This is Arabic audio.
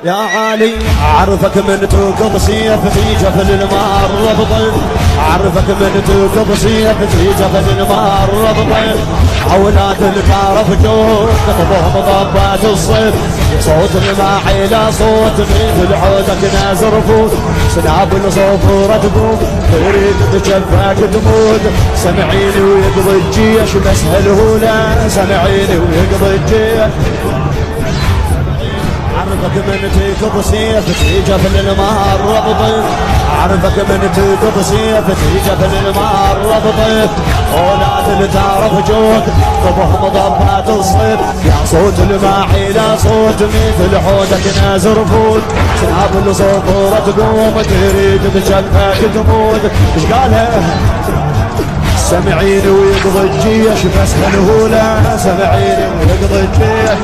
يا علي أعرفك من توقظ سيف في جبل المار ربطي، أعرفك من توقظ سيف في جبل المار ربطي. أولاد الكارف جود نخبهم ضبات الصيف، صوت الماحي لا صوت مثل حوتك نازر فوت. سناب الصفورة تقوم تريد تشفاك تموت، سمعيني ويقضي الجيش بس هالهولا، سمعيني ويقضي الجيش. أعرفك من تيكب سيف في جبل المار ربطي، أعرفك من تيكب سيف في جبل المار ربطي. أولاد اللي تعرف جود طبهم ضبات الصيف، يا صوت الماحي لا صوت مثل حوتك نازر فوت. سناب الصفورة تقوم تريد تشفاك تموت. ايش قالها؟ سمعيني ويقضي الجيش بس هالهولا، سمعيني ويقضي الجيش.